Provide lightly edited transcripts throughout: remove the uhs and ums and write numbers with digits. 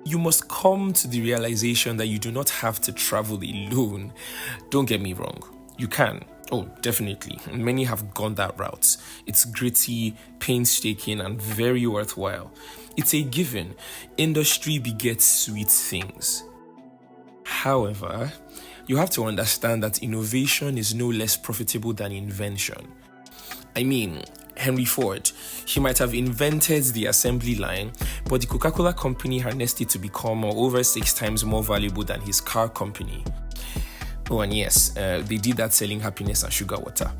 You must come to the realization that you do not have to travel alone. Don't get me wrong, you can. Oh, definitely. Many have gone that route. It's gritty, painstaking, and very worthwhile. It's a given. Industry begets sweet things. However, you have to understand that innovation is no less profitable than invention. I mean, Henry Ford, he might have invented the assembly line, but the Coca-Cola company harnessed it to become over 6 times more valuable than his car company. Oh, and yes, they did that selling happiness and sugar water.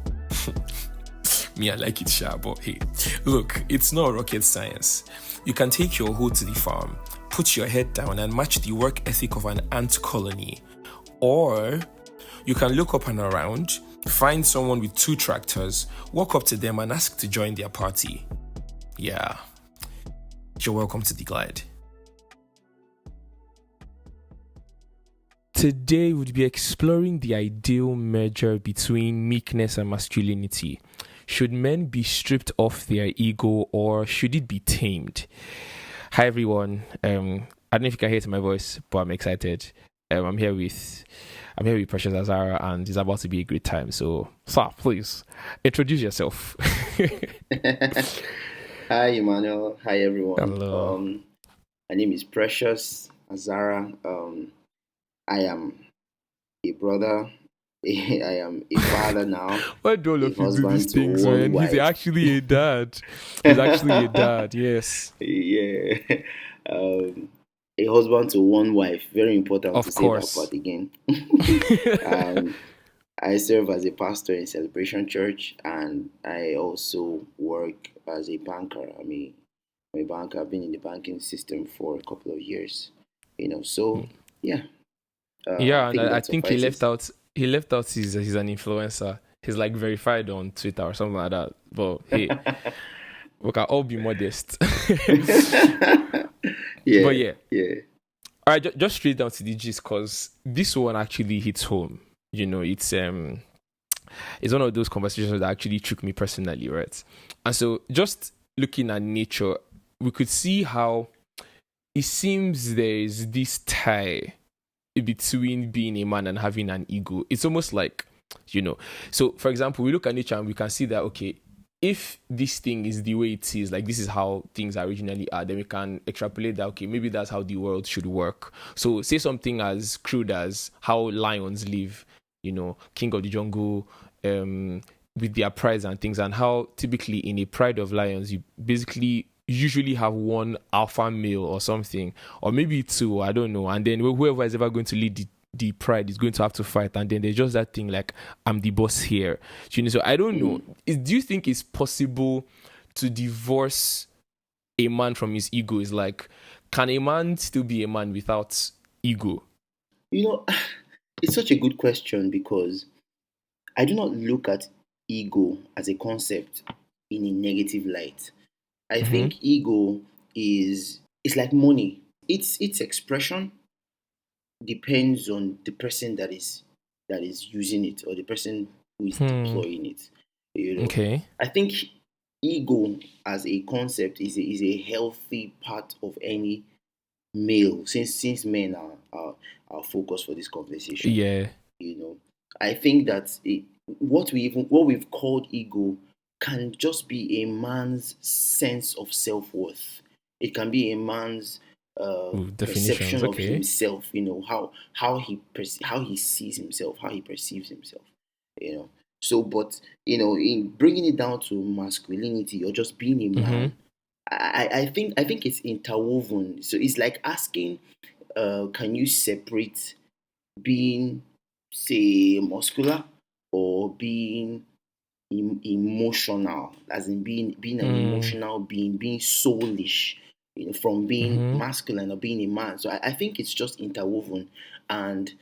Me, I like it, sha, but hey, look, it's not rocket science. You can take your hoe to the farm, put your head down and match the work ethic of an ant colony. Or you can look up and around, find someone with 2 tractors, walk up to them and ask to join their party. Yeah, you're welcome to the glide. Today we'll be exploring the ideal merger between meekness and masculinity. Should men be stripped of their ego or should it be tamed? Hi everyone. I don't know if you can hear it in my voice, but I'm excited. I'm here with Precious Azara, and it's about to be a great time. So, sir, please introduce yourself. Hi, Emmanuel. Hi, everyone. Hello. My name is Precious Azara. I am a brother. I am a father now. Why do all A of you do husband these to things, one man? He's wife. actually a dad. He's actually a dad, yes. Yeah. Um, a husband to one wife. Very important to Of say that course. part again. And I serve as a pastor in Celebration Church, and I also work as a banker. I'm a banker. I've been in the banking system for a couple of years. So yeah, I Yeah, and think I that think he left suffices. out he's an influencer. He's like verified on Twitter or something like that. But hey, we can all be modest. But Yeah, yeah. yeah. All right, just straight down to the gist, because this one actually hits home. It's one of those conversations that actually took me personally, right? And so, just looking at nature, we could see how it seems there is this tie between being a man and having an ego. It's almost like, so for example, we look at nature and we can see that, okay, if this thing is the way it is, like this is how things originally are, then we can extrapolate that, okay, maybe that's how the world should work. So say something as crude as how lions live, king of the jungle, with their prides and things, and how typically in a pride of lions, you basically usually have one alpha male or something, or maybe 2, I don't know, and then whoever is ever going to lead the pride is going to have to fight, and then there's just that thing like, I'm the boss here. So I don't know, Mm. do you think it's possible to divorce a man from his ego? Is like, can a man still be a man without ego? You know, it's such a good question because I do not look at ego as a concept in a negative light. I Mm-hmm. think ego is it's like money. Its expression depends on the person that is using it or the person who is Hmm. deploying it. You know, Okay. I think ego as a concept is a healthy part of any male since men are focused for this conversation. Yeah. You know, I think that what we've called ego can just be a man's sense of self-worth. It can be a man's Ooh, definitions. perception of Okay. himself. How he sees himself, how he perceives himself. You know. So, but in bringing it down to masculinity or just being a Mm-hmm. man, I think it's interwoven. So it's like asking, can you separate being, say, muscular or being emotional, as in being an Hmm. emotional being soulish, from being Mm-hmm. masculine or being a man. So I think it's just interwoven, and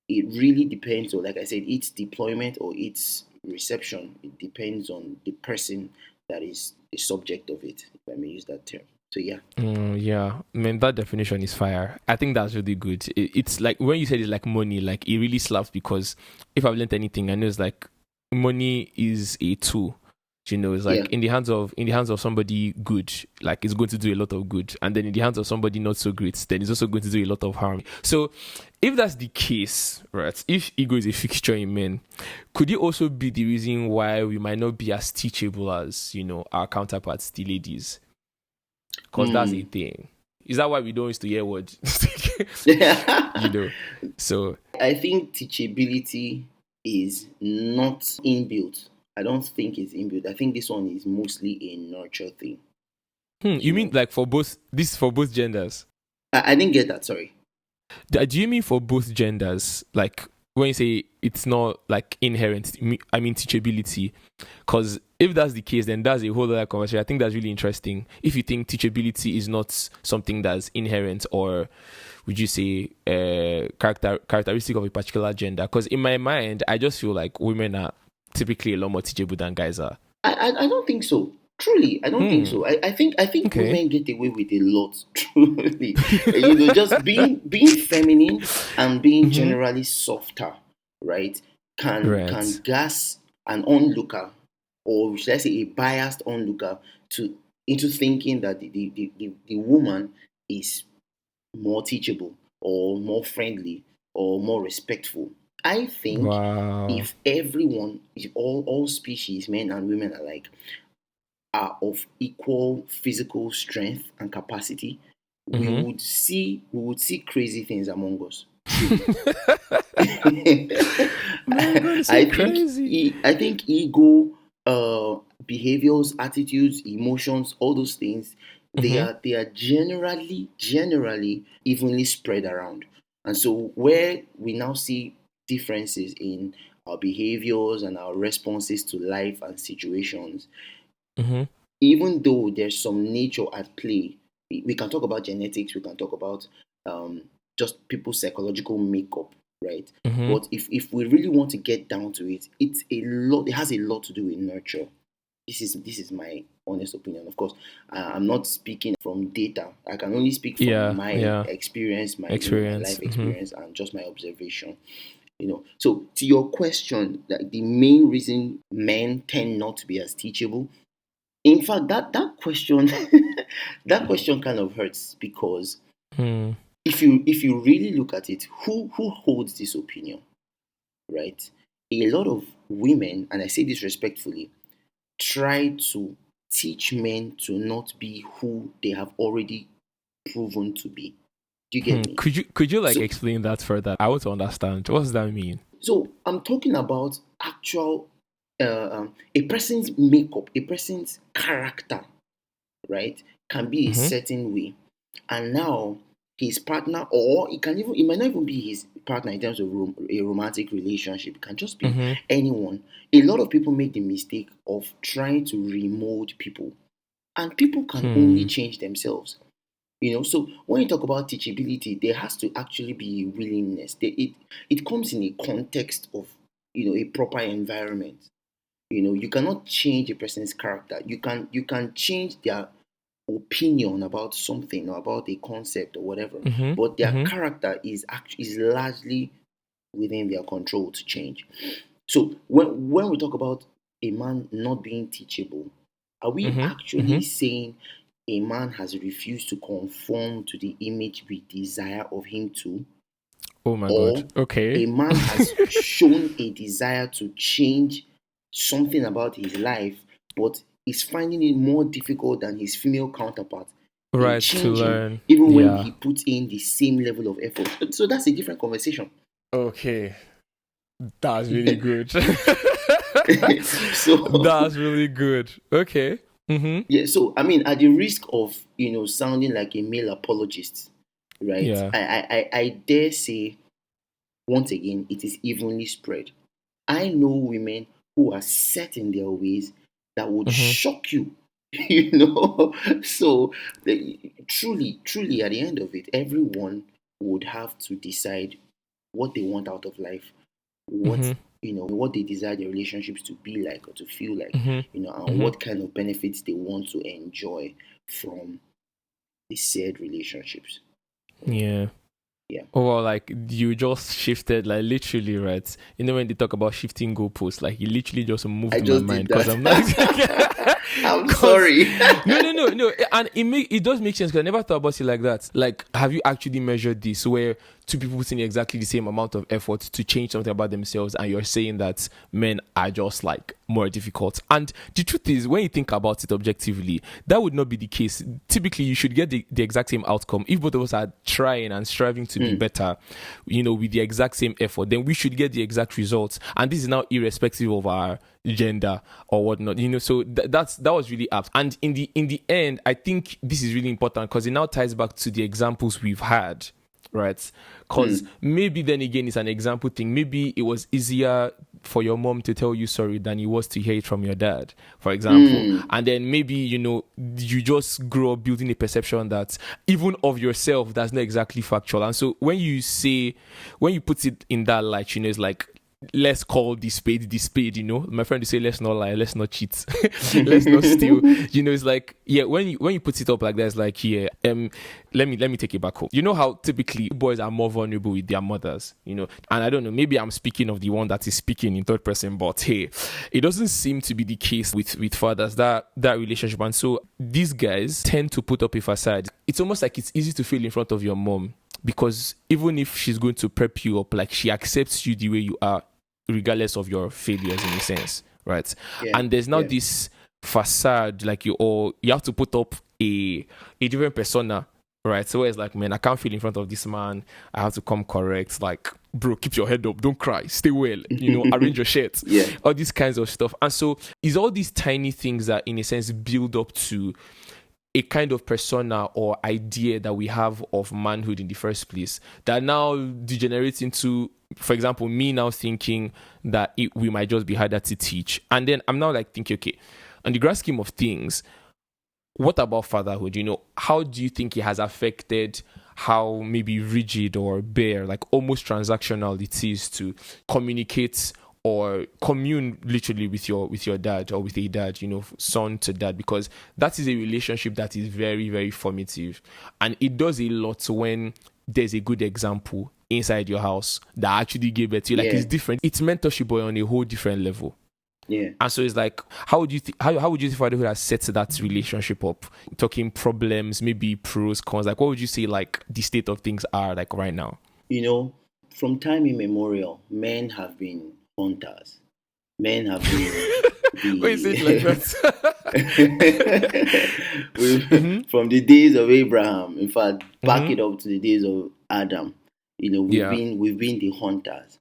it really depends on, like I said, its deployment or its reception. It depends on the person that is the subject of it, if I may use that term. So yeah. Yeah, I mean that definition is fire. I think that's really good. It's like when you said it's like money, like it really slaps, because if I've learned anything, I know it's like money is a tool. It's Yeah. like in the hands of somebody good, like it's going to do a lot of good, and then in the hands of somebody not so great, then it's also going to do a lot of harm. So if that's the case, right, if ego is a fixture in men, could it also be the reason why we might not be as teachable as our counterparts, the ladies? Because that's a Hmm. thing. Is that why we don't used to hear words? you know so I think teachability is not inbuilt. I don't think it's inbuilt. I think this one is mostly a nurture thing. you You mean know, like for both genders? I didn't get that. Sorry. Do you mean for both genders? Like when you say it's not like inherent, I mean teachability. Because if that's the case, then that's a whole other conversation. I think that's really interesting. If you think teachability is not something that's inherent, or would you say characteristic of a particular gender? Because in my mind, I just feel like women are typically a lot more teachable than guys are. I don't think so. Truly, I don't think Hmm. so. I think Okay. women get away with a lot. Truly, just being feminine and being Mm-hmm. generally softer, right? Can Right. gas an onlooker, or should I say a biased onlooker, to into thinking that the woman is more teachable or more friendly or more respectful. I think Wow. if everyone, if all species, men and women alike, are of equal physical strength and capacity, Mm-hmm. we would see crazy things among us. Truly. Man, we're going to say crazy. I think ego, behaviors, attitudes, emotions, all those things, Mm-hmm. they are generally evenly spread around. And so where we now see differences in our behaviors and our responses to life and situations, Mm-hmm. even though there's some nature at play, we can talk about genetics, we can talk about um, just people's psychological makeup, right? Mm-hmm. But if we really want to get down to it, it's a lot. It has a lot to do with nurture. This is my honest opinion. Of course, I'm not speaking from data. I can only speak from Yeah. my Yeah. experience, my Experience. life Mm-hmm. experience, and just my observation. So to your question, like the main reason men tend not to be as teachable, in fact, that question that question kind of hurts, because Hmm. if you really look at it, who holds this opinion, right? A lot of women, and I say this respectfully, try to teach men to not be who they have already proven to be. Do you get me? Could you like So explain that further? I want to understand. What does that mean? so I'm talking about actual a person's makeup, a person's character, right, can be a Mm-hmm. certain way, and now his partner, or it might not even be his partner in terms of a romantic relationship, it can just be Mm-hmm. anyone. A lot of people make the mistake of trying to remold people, and people can only Hmm. change themselves. So when you talk about teachability, there has to actually be a willingness. It comes in a context of a proper environment. You cannot change a person's character. You can change their opinion about something or about a concept or whatever, Mm-hmm. but their Mm-hmm. character is largely within their control to change. So when we talk about a man not being teachable, are we Mm-hmm. Mm-hmm. actually saying a man has refused to conform to the image we desire of him to, Oh my God. or Okay. a man has shown a desire to change something about his life, but is finding it more difficult than his female counterpart in Right to changing, learn. even when Yeah. he puts in the same level of effort? So that's a different conversation. Okay. That's really good. So That's really good. Okay. Mm-hmm. yeah, so I mean, at the risk of sounding like a male apologist, right? Yeah. I dare say, once again, it is evenly spread. I know women who are set in their ways that would Mm-hmm. shock you. So truly, at the end of it, everyone would have to decide what they want out of life, what Mm-hmm. what they desire their relationships to be like or to feel like, Mm-hmm. and Mm-hmm. what kind of benefits they want to enjoy from the said relationships. Yeah. Yeah. Or like you just shifted, like literally, right? You know when they talk about shifting goalposts, like you literally just I moved my just mind did because that. I'm not. I'm Because sorry. no, and it does make sense because I never thought about it like that. Like, have you actually measured this where two people put in exactly the same amount of effort to change something about themselves, and you're saying that men are just like more difficult? And the truth is, when you think about it objectively, that would not be the case. Typically, you should get the exact same outcome if both of us are trying and striving to be better, with the exact same effort. Then we should get the exact results, and this is now irrespective of our gender or whatnot, so that was really apt. And in the end, I think this is really important because it now ties back to the examples we've had, right? Because maybe then again it's an example thing. Maybe it was easier for your mom to tell you sorry than it was to hear it from your dad, for example. And then maybe you just grow up building a perception that even of yourself that's not exactly factual. And so when you put it in that light, it's like, let's call the spade. My friend would say, let's not lie, let's not cheat, let's not steal. It's like, yeah, when you put it up like that, it's like, yeah, let me take it back home. You know how typically boys are more vulnerable with their mothers, and I don't know, maybe I'm speaking of the one that is speaking in third person, but hey, it doesn't seem to be the case with fathers, that relationship. And so these guys tend to put up a facade. It's almost like it's easy to feel in front of your mom, because even if she's going to prep you up, like, she accepts you the way you are, regardless of your failures, in a sense, right? Yeah. And there's now this facade, like you have to put up a different persona, right? So it's like, man, I can't feel in front of this man, I have to come correct, like, bro, keep your head up, don't cry, stay well, arrange your shit, all these kinds of stuff. And so it's all these tiny things that in a sense build up to a kind of persona or idea that we have of manhood in the first place, that now degenerates into, for example, me now thinking that we might just be harder to teach. And then I'm now like thinking, okay, on the grand scheme of things, what about fatherhood? How do you think it has affected how maybe rigid or bare, like almost transactional it is to communicate or commune literally with your dad, or with a dad, son to dad? Because that is a relationship that is very, very formative, and it does a lot when there's a good example inside your house that actually gave it to you. Like, it's different. It's mentorship, but on a whole different level. Yeah. And so it's like, how would you think fatherhood has set that relationship up? Talking problems, maybe pros, cons. Like, what would you say, like, the state of things are like right now? From time immemorial, men have been hunters. Men have been Why is it like that? from the days of Abraham. In fact, back it up to the days of Adam. We've been the hunters,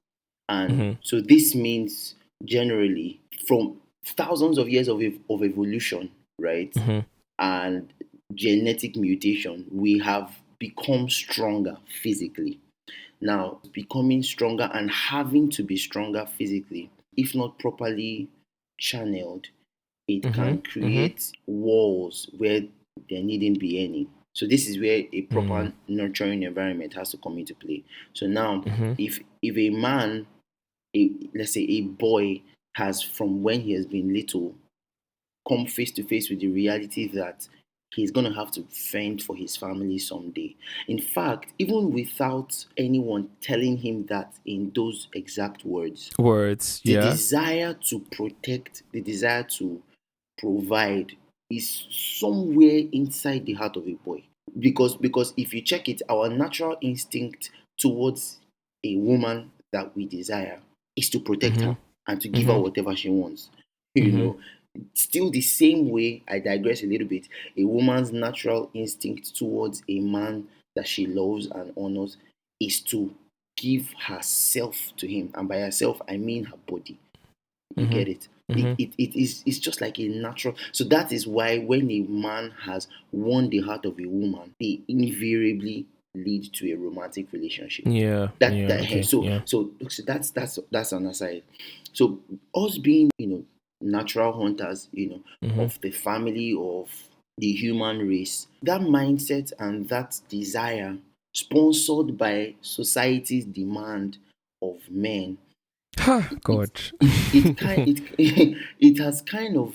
and so this means generally from thousands of years of evolution, right, and genetic mutation, we have become stronger physically. Now, becoming stronger and having to be stronger physically, if not properly channeled, it can create walls where there needn't be any. So this is where a proper nurturing environment has to come into play. So now, if a man, let's say a boy, has from when he has been little come face to face with the reality that he's going to have to fend for his family someday. In fact, even without anyone telling him that in those exact words, the desire to protect, the desire to provide is somewhere inside the heart of a boy. Because if you check it, our natural instinct towards a woman that we desire is to protect her and to give her whatever she wants. Still the same way, I digress a little bit, a woman's natural instinct towards a man that she loves and honors is to give herself to him. And by herself, I mean her body. You get it? It's just like a natural. So that is why when a man has won the heart of a woman, they invariably lead to a romantic relationship. So that's an aside. So us being, natural hunters, of the family, of the human race, that mindset and that desire, sponsored by society's demand of men, God. it has kind of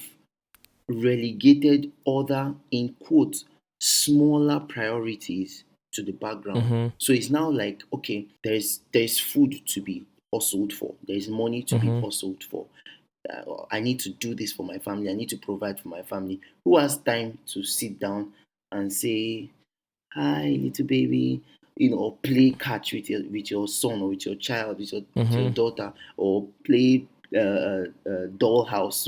relegated other, in quotes, smaller priorities to the background. Mm-hmm. So it's now like, okay, there's food to be hustled for, there's money to be Mm-hmm. hustled for. I need to do this for my family. I need to provide for my family. Who has time to sit down and say, "Hi, little baby," or play catch with your son or with your child, with your Mm-hmm. daughter, or play dollhouse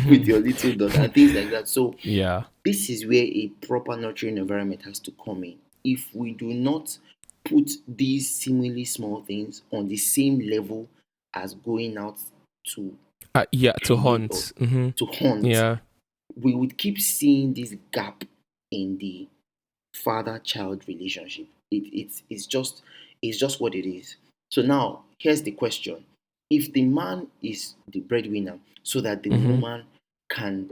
with your little daughter and things like that. So Yeah. this is where a proper nurturing environment has to come in. If we do not put these seemingly small things on the same level as going out to Yeah. To create or hunt. Mm-hmm. to hunt, Yeah. we would keep seeing this gap in the father-child relationship. It's just what it is. So now here's the question: if the man is the breadwinner, so that the Mm-hmm. woman can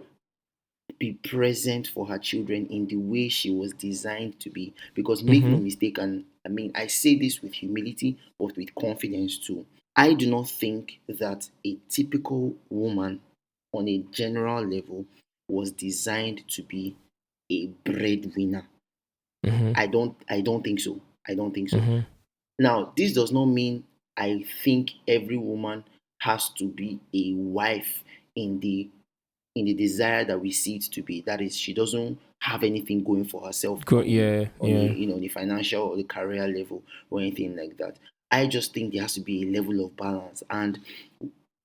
be present for her children in the way she was designed to be, because make no Mm-hmm. mistake, and I mean I say this with humility but with confidence too, I do not think that a typical woman on a general level was designed to be a breadwinner. Mm-hmm. I don't think so. I don't think so. Mm-hmm. Now, this does not mean I think every woman has to be a wife in the desire that we see it to be. That is, she doesn't have anything going for herself Go. on a Yeah. on a Yeah. the financial or the career level or anything like that. I just think there has to be a level of balance, and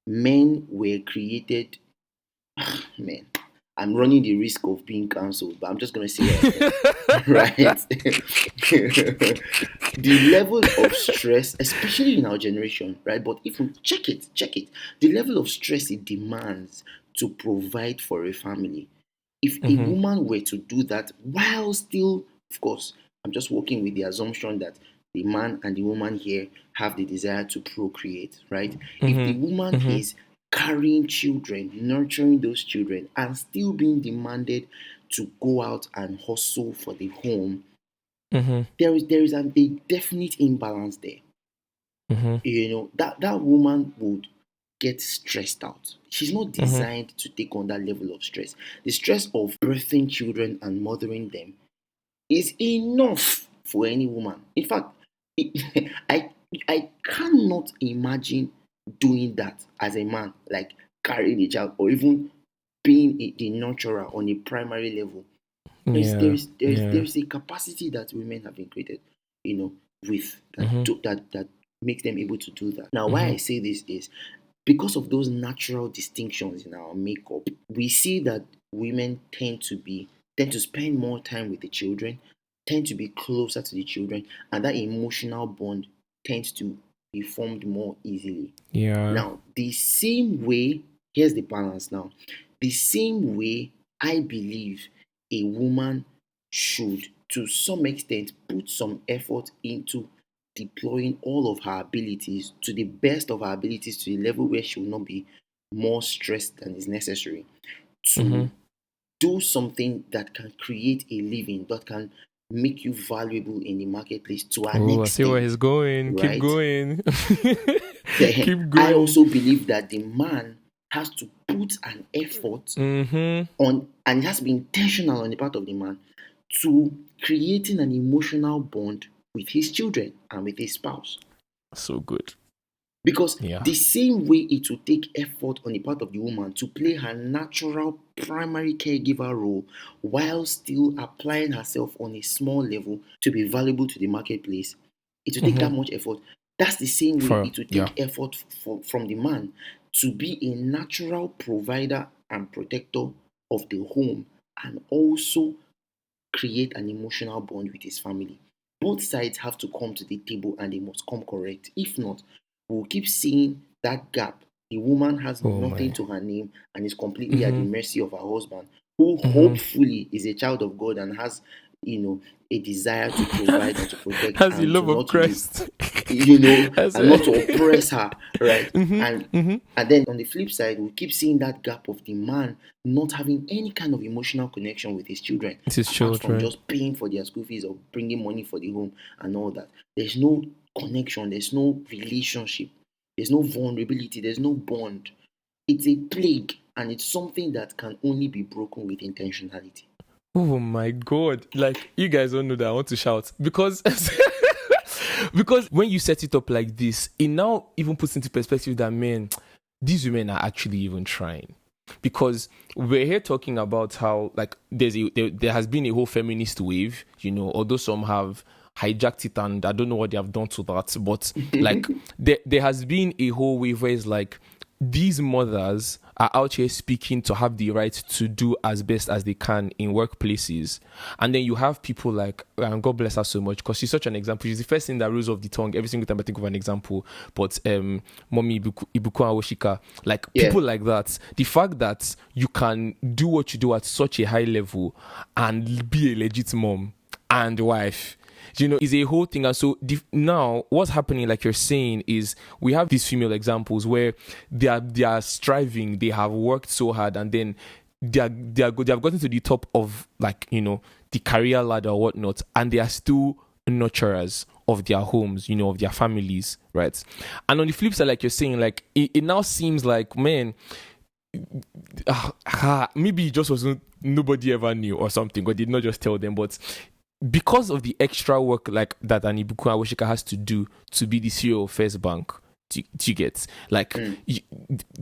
men were created. Man, I'm running the risk of being cancelled, but I'm just gonna say what I think. Right? The level of stress, especially in our generation, right? But if we check it, the level of stress it demands to provide for a family. If a Mm-hmm. woman were to do that while still, of course, I'm just working with the assumption that the man and the woman here have the desire to procreate, right? If the Mm-hmm. woman Mm-hmm. is carrying children, nurturing those children, and still being demanded to go out and hustle for the home, Mm-hmm. there is a definite imbalance there. Mm-hmm. That woman would get stressed out. She's not Mm-hmm. designed to take on that level of stress. The stress of birthing children and mothering them is enough for any woman. In fact, I I cannot imagine doing that as a man, like carrying a child or even being the nurturer on a primary level. There's Yeah. there's there's Yeah. there's a capacity that women have been created, you know, with Mm-hmm. that makes them able to do that. Now, why Mm-hmm. I say this is because of those natural distinctions in our makeup. We see that women tend to spend more time with the children, tend to be closer to the children, and that emotional bond tends to be formed more easily. Yeah. Now, the same way, here's the balance now. The same way I believe a woman should, to some extent, put some effort into deploying all of her abilities to the best of her abilities to the level where she will not be more stressed than is necessary Mm-hmm. to do something that can create a living, that can make you valuable in the marketplace to an Oh, I see where extent, he's going. Keep right? going. Then Keep I going. also believe that the man has to put an effort Mm-hmm. on, and it has to be intentional on the part of the man to creating an emotional bond with his children and with his spouse. So good. Because Yeah. the same way it will take effort on the part of the woman to play her natural primary caregiver role while still applying herself on a small level to be valuable to the marketplace, it will take Mm-hmm. that much effort. That's the same way For it will yeah. take effort from the man to be a natural provider and protector of the home and also create an emotional bond with his family. Both sides have to come to the table and they must come correct. If not, we'll keep seeing that gap. The woman has Oh nothing my. to her name and is completely at the Mm-hmm. mercy of her husband, who Mm-hmm. hopefully is a child of God and has, a desire to provide and to protect Has the and to love of not to do, Christ. Has and not to oppress her, right? mm-hmm. Mm-hmm. And then on the flip side, we keep seeing that gap of the man not having any kind of emotional connection with his children, It's his apart from children. just paying for their school fees or bringing money for the home and all that. There's no connection, there's no relationship, there's no vulnerability, there's no bond. It's a plague, and it's something that can only be broken with intentionality. Oh my God. Like, you guys don't know that I want to shout because because when you set it up like this, it now even puts into perspective that, man, these women are actually even trying. Because we're here talking about how, like, there has been a whole feminist wave, although some have hijacked it and I don't know what they have done to that, but like there has been a whole wave where it's like these mothers are out here speaking to have the right to do as best as they can in workplaces. And then you have people like, and God bless her so much because she's such an example. She's the first thing that rolls off the tongue every single time I think of an example. But Mommy Ibuku Awoshika, like Yeah, people like that, the fact that you can do what you do at such a high level and be a legit mom and wife, is a whole thing. And so now what's happening, like you're saying, is we have these female examples where they are striving, they have worked so hard, and then they have gotten to the top of, like, the career ladder or whatnot, and they are still nurturers of their homes, of their families, right? And on the flip side, like you're saying, like it now seems like, man, maybe it just wasn't, nobody ever knew or something, or did not just tell them, but because of the extra work like that an Ibuku Awoshika has to do to be the CEO of First Bank, do you get, like,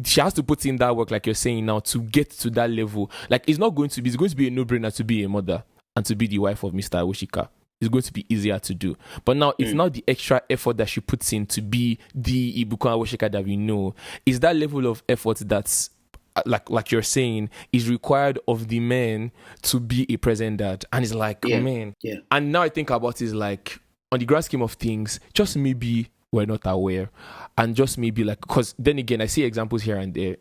she has to put in that work, like you're saying now, to get to that level. Like, it's going to be a no-brainer to be a mother and to be the wife of Mr. Awoshika. It's going to be easier to do. But now it's not the extra effort that she puts in to be the Ibuku Awoshika that we know. It's that level of effort that's, like you're saying, is required of the men to be a present dad. And it's like, yeah, man. yeah. And now I think about it, is like, on the grand scheme of things, just maybe we're not aware. And just maybe, like, because then again, I see examples here and there,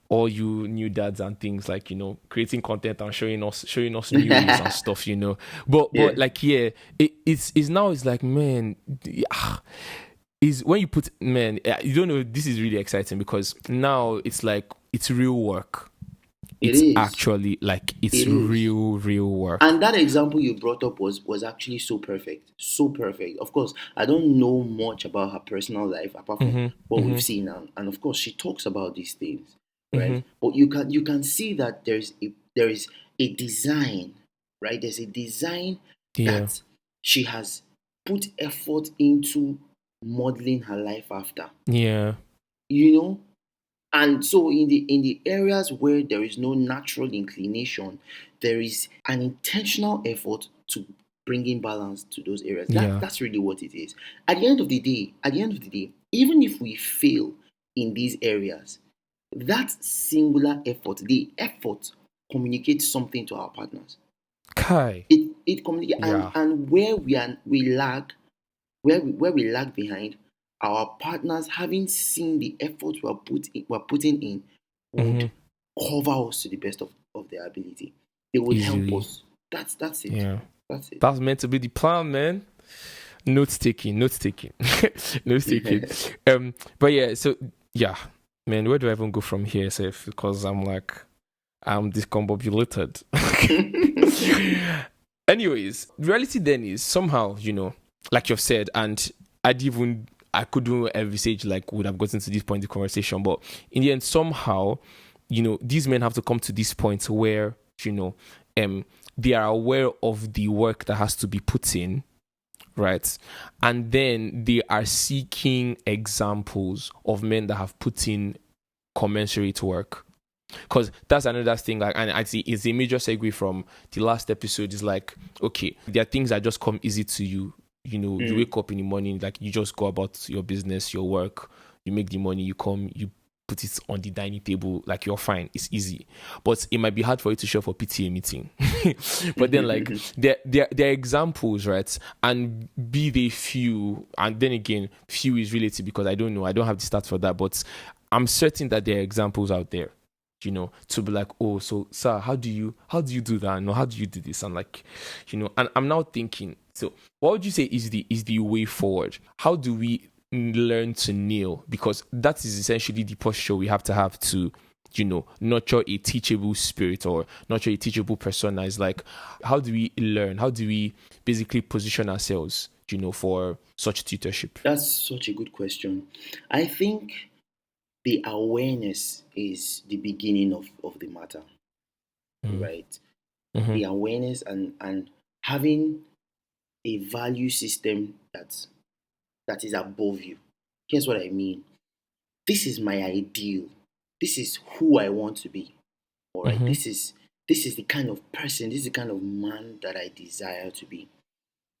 all you new dads and things, like, creating content and showing us Newbies and stuff, But Yeah, like, yeah, it's now, it's like, man, is when you put, man, you don't know, this is really exciting because now it's like, it's real work. it It's is. actually like, it's It is. real work. And that example you brought up was actually so perfect. So perfect. Of course, I don't know much about her personal life apart from what we've seen, and of course she talks about these things, right? But you can see that there is a design, right? There's a design Yeah. that she has put effort into modeling her life after. Yeah. You know, and so in the areas where there is no natural inclination, there is an intentional effort to bring in balance to those areas. Yeah. That's really what it is. At the end of the day, even if we fail in these areas, that singular effort, the effort, communicates something to our partners. Kai. It communicates, and Yeah. where we lag, where we lag behind, our partners, having seen the effort we're putting in, would cover us to the best of their ability. They would help Easily. us. That's it. Yeah. That's it. That's meant to be the plan, man. Notes taking. Notes taking. But yeah, so yeah, man, where do I even go from here, Seth? Because I'm like, I'm discombobulated. Anyways, reality then is somehow, like you've said, and I couldn't envisage, like, would have gotten to this point in the conversation, but in the end, somehow, these men have to come to this point where, they are aware of the work that has to be put in, right? And then they are seeking examples of men that have put in commensurate work. Because that's another thing, like, and I see it's a major segue from the last episode. Is like, okay, there are things that just come easy to you. You wake up in the morning, like, you just go about your business, your work, you make the money, you come, you put it on the dining table, like, you're fine, it's easy. But it might be hard for you to show up for PTA meeting. But then, like, there are examples, right? And be they few, and then again, few is relative because I don't know, I don't have the stats for that, but I'm certain that there are examples out there, to be like, oh, so sir, how do you do that? No, how do you do this? And like, and I'm now thinking, so what would you say is the way forward? How do we learn to kneel? Because that is essentially the posture we have to, nurture a teachable spirit or nurture a teachable persona. Is like, how do we learn? How do we basically position ourselves, for such tutorship? That's such a good question. I think the awareness is the beginning of the matter, Mm. right? Mm-hmm. the awareness, and having a value system that is above you. Here's what I mean. This is my ideal. This is who I want to be. All right. Mm-hmm. This is the kind of person, this is the kind of man that I desire to be.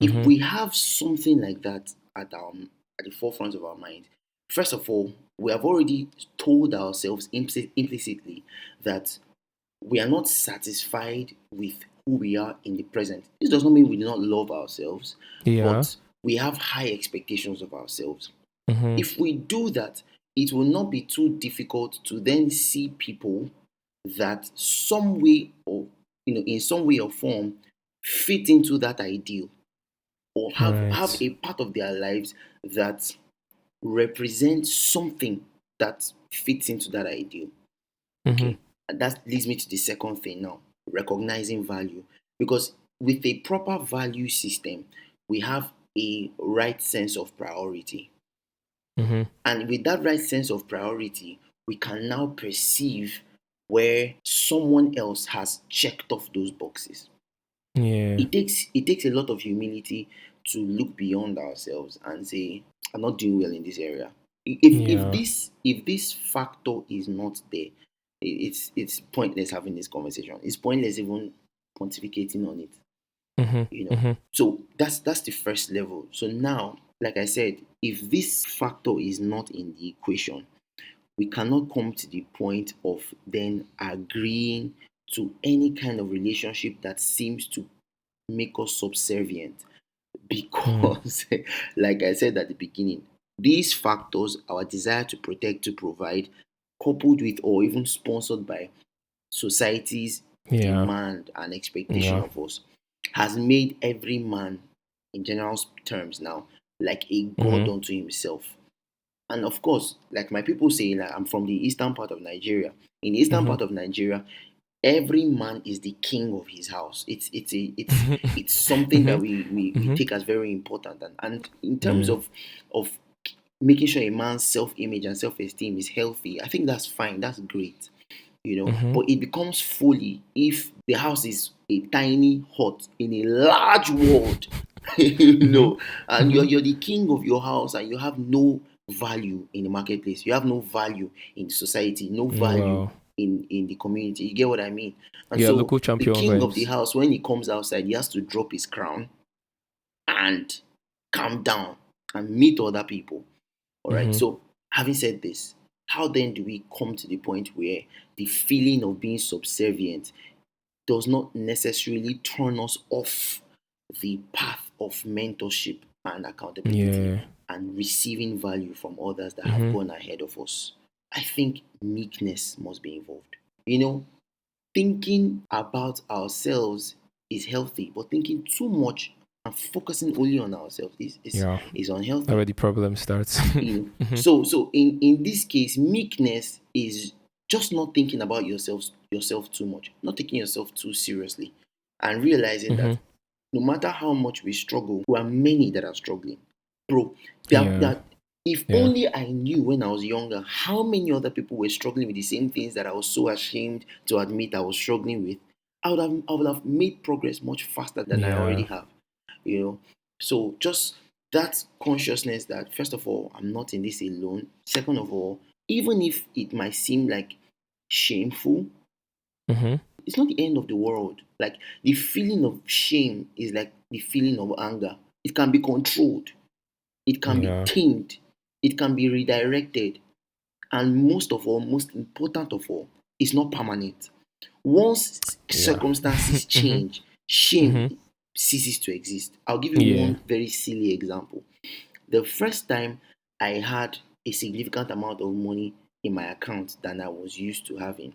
If Mm-hmm. we have something like that at the forefront of our mind, first of all, we have already told ourselves implicitly that we are not satisfied with who we are in the present. This does not mean we do not love ourselves, Yeah. but we have high expectations of ourselves. Mm-hmm. If we do that, it will not be too difficult to then see people that some way or in some way or form fit into that ideal, or have Right. a part of their lives that represents something that fits into that ideal. Mm-hmm. Okay. And that leads me to the second thing now, recognizing value. Because with a proper value system, we have a right sense of priority. Mm-hmm. And with that right sense of priority, we can now perceive where someone else has checked off those boxes. Yeah. It takes a lot of humility to look beyond ourselves and say, I'm not doing well in this area. Yeah. If this factor is not there, it's pointless having this conversation. It's pointless even pontificating on it. Mm-hmm. Mm-hmm. So that's the first level. So now, like I said, if this factor is not in the equation, we cannot come to the point of then agreeing to any kind of relationship that seems to make us subservient. Mm. Because like I said at the beginning, these factors, our desire to protect, to provide, coupled with or even sponsored by society's Yeah. demand and expectation Yeah. of us, has made every man, in general terms now, like a god Mm-hmm. unto himself. And of course, like my people say, like I'm from the eastern part of Nigeria. In the eastern Mm-hmm. part of Nigeria, every man is the king of his house. It's something that Mm-hmm. we Mm-hmm. take as very important. And in terms Yeah. of making sure a man's self-image and self-esteem is healthy, I think that's fine. That's great. Mm-hmm. But it becomes folly if the house is a tiny hut in a large world. you Mm-hmm. know and Mm-hmm. you're the king of your house, and you have no value in the marketplace, you have no value in the society, no value Wow. in the community. You get what I mean? And Yeah, so local the champion king of the vibes. house, when he comes outside, he has to drop his crown and calm down and meet other people. All right. Mm-hmm. So, having said this, how then do we come to the point where the feeling of being subservient does not necessarily turn us off the path of mentorship and accountability Yeah. and receiving value from others that have Mm-hmm. gone ahead of us? I think meekness must be involved. You know, thinking about ourselves is healthy, but thinking too much and focusing only on ourselves Yeah. is unhealthy. Already problem starts. Mm-hmm. So in this case, meekness is just not thinking about yourself too much, not taking yourself too seriously, and realizing Mm-hmm. that no matter how much we struggle, there are many that are struggling. Bro, Yeah. if Yeah. only I knew when I was younger how many other people were struggling with the same things that I was so ashamed to admit I was struggling with, I would have made progress much faster than I already Yeah. have. you know so just that consciousness that, first of all, I'm not in this alone. Second of all, even if it might seem like shameful, Mm-hmm. it's not the end of the world. Like, the feeling of shame is like the feeling of anger. It can be controlled, it can be Yeah. tamed, it can be redirected, and most of all, most important of all, it's not permanent. Once Yeah. circumstances Mm-hmm. change, Mm-hmm. shame ceases to exist. I'll give you Yeah. one very silly example. The first time I had a significant amount of money in my account than I was used to having,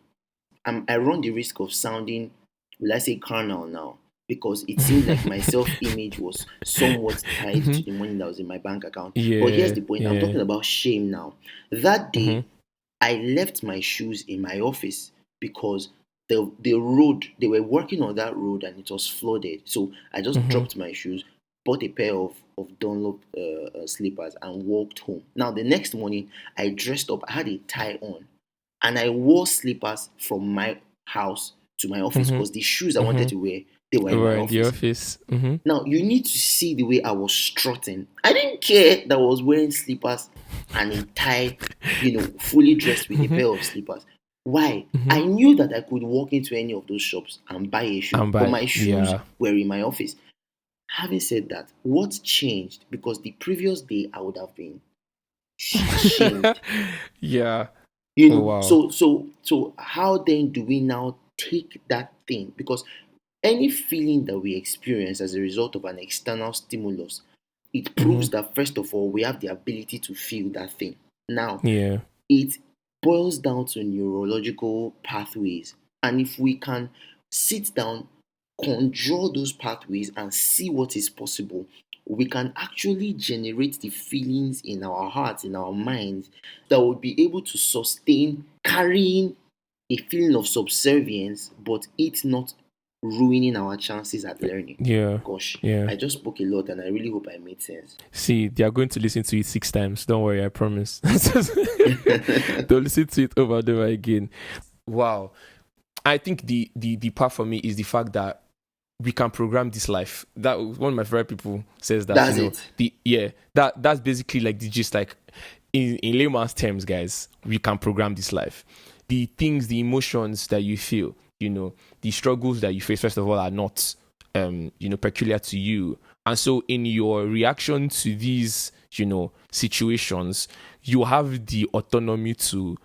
I run the risk of sounding, will I say, carnal now, because it seemed like my self image was somewhat tied Mm-hmm. to the money that was in my bank account. But here's Yeah. the point, I'm Yeah. talking about shame now. That Mm-hmm. day, I left my shoes in my office because the road, they were working on that road and it was flooded. So I just Mm-hmm. dropped my shoes, bought a pair of Dunlop slippers, and walked home. Now, the next morning, I dressed up, I had a tie on, and I wore slippers from my house to my office because the shoes I wanted to wear, they were in my We're in the office. office. Now, you need to see the way I was strutting. I didn't care that I was wearing slippers and a tie, fully dressed with a pair of slippers. Why? I knew that I could walk into any of those shops and buy a shoe, And but by my shoes were in my office. Having said that, what changed? Because the previous day I would have been ashamed. Yeah. Oh, You know, wow. so how then do we now take that thing? Because any feeling that we experience as a result of an external stimulus, it proves that first of all, we have the ability to feel that thing. Now, Yeah. it boils down to neurological pathways. And if we can sit down, conjure those pathways, and see what is possible, we can actually generate the feelings in our hearts, in our minds, that will be able to sustain carrying a feeling of subservience, but it not ruining our chances at learning. Yeah. Gosh, Yeah. I just spoke a lot and I really hope I made sense. See, they are going to listen to it 6 times. Don't worry, I promise. They'll listen to it over and over again. Wow. I think the part for me is the fact that we can program this life. That one of my favorite people says that. That's it. That's basically like the gist. Like in layman's terms, guys, we can program this life. The things, the emotions that you feel, the struggles that you face, first of all, are not peculiar to you. And so in your reaction to these, situations, you have the autonomy to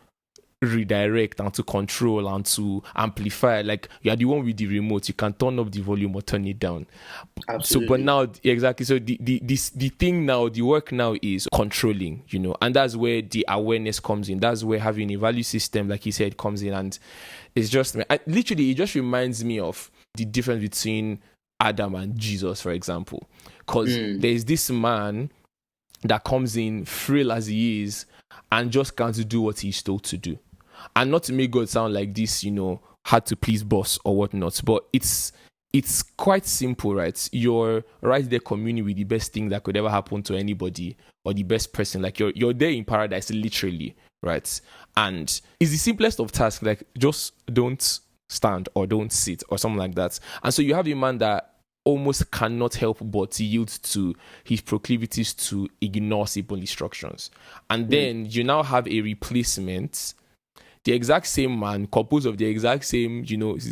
redirect and to control and to amplify. Like you are the one with the remote, you can turn up the volume or turn it down. Absolutely. So but now, exactly, so the thing now, the work now is controlling, and that's where the awareness comes in. That's where having a value system, like he said, comes in. And it's just literally, it just reminds me of the difference between Adam and Jesus, for example, because there's this man that comes in frail as he is and just can't do what he's told to do. And not to make God sound like this, hard to please boss or whatnot, but it's quite simple, right? You're right there communing with the best thing that could ever happen to anybody, or the best person. Like you're there in paradise, literally, right? And it's the simplest of tasks, like just don't stand or don't sit or something like that. And so you have a man that almost cannot help but yield to his proclivities to ignore simple instructions. And then you now have a replacement, the exact same man, composed of the exact same,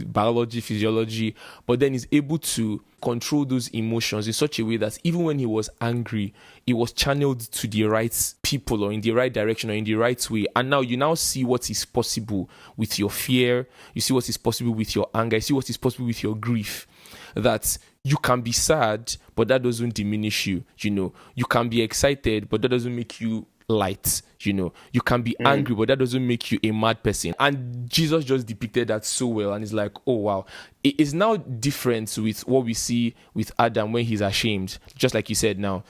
biology, physiology, but then is able to control those emotions in such a way that even when he was angry, it was channeled to the right people or in the right direction or in the right way. And now you now see what is possible with your fear. You see what is possible with your anger. You see what is possible with your grief. That you can be sad, but that doesn't diminish you. You can be excited, but that doesn't make you light. You can be angry, but that doesn't make you a mad person. And Jesus just depicted that so well. And it's like, oh wow, it is now different with what we see with Adam when he's ashamed, just like you said now,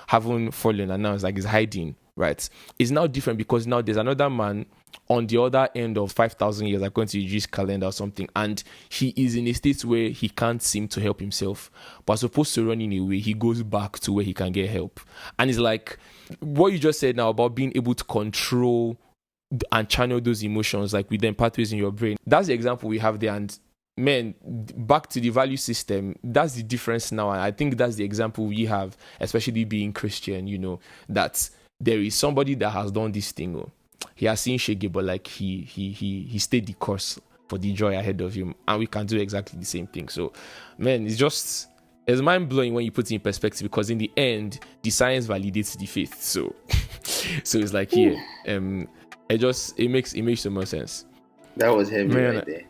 having fallen, and now it's like he's hiding, right? It's now different because now there's another man on the other end of 5,000 years, according to the Jewish calendar or something, and he is in a state where he can't seem to help himself, but as opposed to running away, he goes back to where he can get help. And it's like what you just said now about being able to control and channel those emotions, like with the pathways in your brain. That's the example we have there. And man, back to the value system, that's the difference now. And I think that's the example we have, especially being Christian, that there is somebody that has done this thing. He has seen Shege, but like he stayed the course for the joy ahead of him, and we can do exactly the same thing. So, man, it's mind blowing when you put it in perspective, because in the end, the science validates the faith. So it's like here, it makes so much sense. That was heavy, man, right there.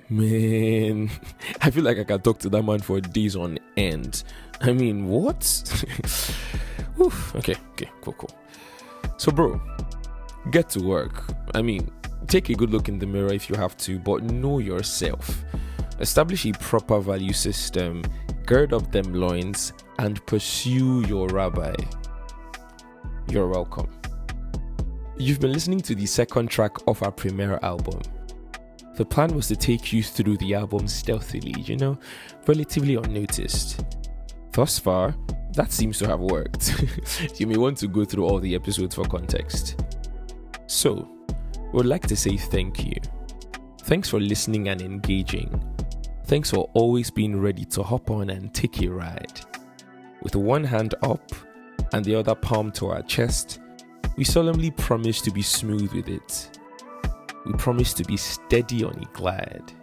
Man, I feel like I can talk to that man for days on end. I mean, what? Okay, cool. So, bro, get to work. I mean, take a good look in the mirror if you have to, but know yourself. Establish a proper value system, gird up them loins, and pursue your rabbi. You're welcome. You've been listening to the second track of our premiere album. The plan was to take you through the album stealthily, relatively unnoticed. Thus far, that seems to have worked. You may want to go through all the episodes for context. So, we'd like to say thank you. Thanks for listening and engaging. Thanks for always being ready to hop on and take a ride. With one hand up and the other palm to our chest, we solemnly promise to be smooth with it. We promise to be steady on a glide.